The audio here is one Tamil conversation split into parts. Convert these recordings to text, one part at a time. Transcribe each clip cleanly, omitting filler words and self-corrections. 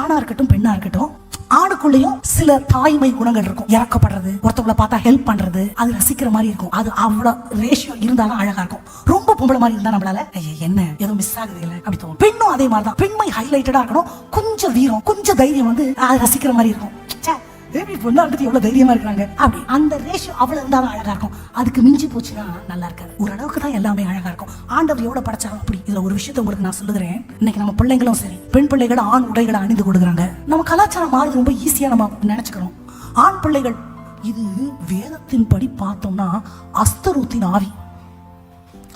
ஆணா இருக்கட்டும் பெண்ணா இருக்கட்டும், ஆணுக்குள்ளேயும் சில தாய்மை குணங்கள் இருக்கும். இறக்கப்படுறது, ஒருத்தவங்களை பார்த்தா ஹெல்ப் பண்றது, அது ரசிக்கிற மாதிரி இருக்கும். அது அவ்வளவு ரேஷியோ இருந்தாலும் அழகா இருக்கும். ரொம்ப பொம்பளை மாதிரி இருந்தா நம்மளால என்ன ஏதோ மிஸ் ஆகுது இல்ல அப்படி தோணும். பெண்ணும் அதே மாதிரி தான். பெண்மை ஹைலைட்டடா இருக்கணும், கொஞ்சம் வீரம், கொஞ்சம் தைரியம் வந்து அது ரசிக்கிற மாதிரி இருக்கும். எவ்வளவு தைரியமா இருக்காங்க அப்படி. அந்த ரேஷியோ அவ்வளவு இருந்தாலும் அழகா இருக்கும். அதுக்கு மிஞ்சி போச்சுன்னா நல்லா இருக்காது. ஓரளவுக்கு தான் எல்லாமே அழகா இருக்கும். ஆண்டவர் எவ்வளவு படைச்சாலும் அப்படி. இதுல ஒரு விஷயத்த உங்களுக்கு நான் சொல்லுகிறேன். இன்னைக்கு நம்ம பிள்ளைங்களும் சரி, பெண் பிள்ளைகள் ஆண் உடைகளை அணிந்து கொடுக்குறாங்க. நம்ம கலாச்சாரம் மாறுது ரொம்ப ஈஸியா நம்ம நினைச்சுக்கிறோம். ஆண் பிள்ளைகள், இது வேதத்தின் படி பார்த்தோம்னா அஸ்தரோத்தின் ஆவி.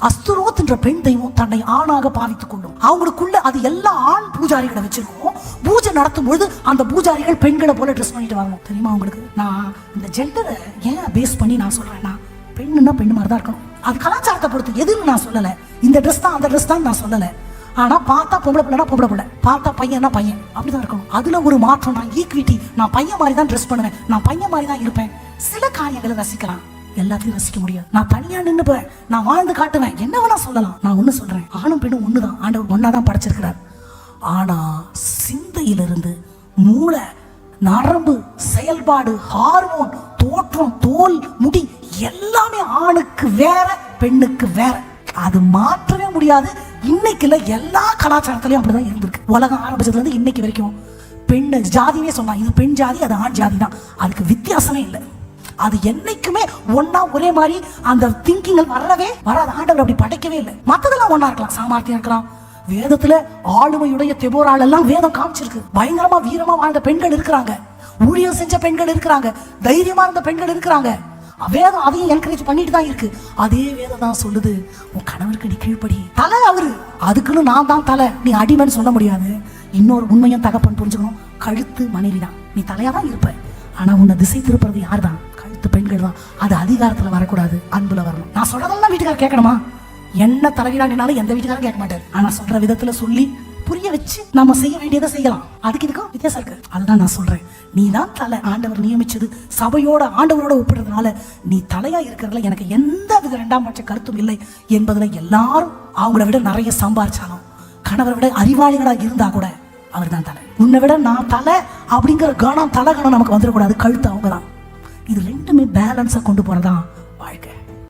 அஸ்தரோத் என்ற பெண் தெய்வம் தன்னை ஆணாக பாவித்துக் கொள்ளும். அவங்களுக்குள்ள அது எல்லா ஆண் பூஜாரிகளை வச்சிருக்கோம். பூஜை நடத்தும் பொழுது அந்த பூஜாரிகள் பெண்களை போல ட்ரெஸ் பண்ணிட்டு வரணும். தெரியுமா உங்களுக்கு? நான் இந்த ஜெண்டரை ஏன் பேஸ் பண்ணி நான் சொல்றேன்னா, பெண்ணுன்னா பெண்ணு மாதிரி தான் இருக்கணும். அது கலாச்சாரத்தை பொறுத்து எதுன்னு நான் சொல்லலை. இந்த ட்ரெஸ் தான் அந்த ட்ரெஸ் தான் நான் சொல்லலை. ஆனா பார்த்தா பொம்பளை பிள்ளைனா பொம்பளை பிள்ளை, பார்த்தா பையனா பையன், அப்படிதான் இருக்கணும். அதுல ஒரு மாற்றம். நான் ஈக்விட்டி, நான் பையன் மாதிரி தான் ட்ரெஸ் பண்ணுவேன், நான் பையன் மாதிரி தான் இருப்பேன். சில காரியங்களை ரசிக்கலாம், எல்லாத்தையும் ரசிக்க முடியாது. நான் தனியா நின்னுப்பேன், நான் வாழ்ந்து காட்டுவேன், என்ன வேணா சொல்லலாம். நான் ஒண்ணு சொல்றேன், ஆணும் பெண்ணும் ஒண்ணுதான். ஆண்டவர் ஒன்னாதான் படைச்சிருக்கிறார். ஆனா சிந்தையிலிருந்து மூளை, நரம்பு, செயல்பாடு, ஹார்மோன், தோற்றம், தோல், முடி எல்லாமே ஆணுக்கு வேற பெண்ணுக்கு வேற. அது மாற்றவே முடியாது. இன்னைக்கு இல்ல, எல்லா கலாச்சாரத்திலையும் அப்படிதான் இருந்திருக்கு. உலகம் ஆரம்பிச்சதுல இருந்து இன்னைக்கு வரைக்கும் பெண் ஜாதியே சொன்னா, இது பெண் ஜாதி, அது ஆண் ஜாதி தான். அதுக்கு வித்தியாசமே இல்லை. அது என்னைக்குமே ஒன்னா ஒரே மாதிரி அந்த திங்கிங் வரவே வராது. ஆண்டவர் அப்படி படைக்கவே இல்லை. மற்றதெல்லாம் ஒன்னா இருக்கலாம், சாமர்த்தியம் இருக்கலாம். வேதத்துல ஆளுமையுடைய தெபோரால் எல்லாம் வேதம் காமிச்சிருக்கு. பயங்கரமா வீரமா வாழ்ந்த பெண்கள் இருக்கிறாங்க, ஊழியம் செஞ்ச பெண்கள் இருக்கிறாங்க, தைரியமா இருந்த பெண்கள் இருக்கிறாங்க. வேதம் அதையும் என்கரேஜ் பண்ணிட்டு தான் இருக்கு. அதே வேதம் தான் சொல்லுது, உன் கணவருக்கு நீ கீழ்ப்படி. தலை அவரு, அதுக்குன்னு நான் தான் தலை, நீ அடிமைன்னு சொல்ல முடியாது. இன்னொரு உண்மையும் தகப்பன் புரிஞ்சுக்கணும், கழுத்து மனைவி தான். நீ தலையா தான் இருப்ப, ஆனா உன்னை திசை திருப்புறது யார் தான்? கழுத்து பெண்கள் தான். அது அதிகாரத்துல வரக்கூடாது, அன்புல வரணும். நான் சொல்றதெல்லாம் வீட்டுக்காரர் கேட்கணுமா? என்ன தலைவீடானாலும் எந்த வீட்டுக்காரும் கேட்க மாட்டாரு. ஆனா சொல்ற விதத்துல சொல்லி புரிய வச்சு நம்ம செய்ய வேண்டியதை செய்யலாம். அதுக்கு இதுக்கும் வித்தியாசம் இருக்கு. அதுதான் நான் சொல்றேன், நீ தான் தலை. ஆண்டவர் நியமிச்சது சபையோட ஆண்டவரோட ஒப்பிடுறதுனால நீ தலையா இருக்கிறதுல எனக்கு எந்த வித இரண்டாம் பட்ச கருத்தும் இல்லை என்பதுல எல்லாரும் அவங்கள விட நிறைய சம்பாதிச்சாலும், கணவரை விட அறிவாளிகளா இருந்தா கூட அவர் தான் தலை. உன்னை விட நான் தலை அப்படிங்கிற கணம், தலை கணம் நமக்கு வந்துடக்கூடாது. கழுத்து அவங்க தான். இது ரெண்டுமே பேலன்ஸா கொண்டு போறதான்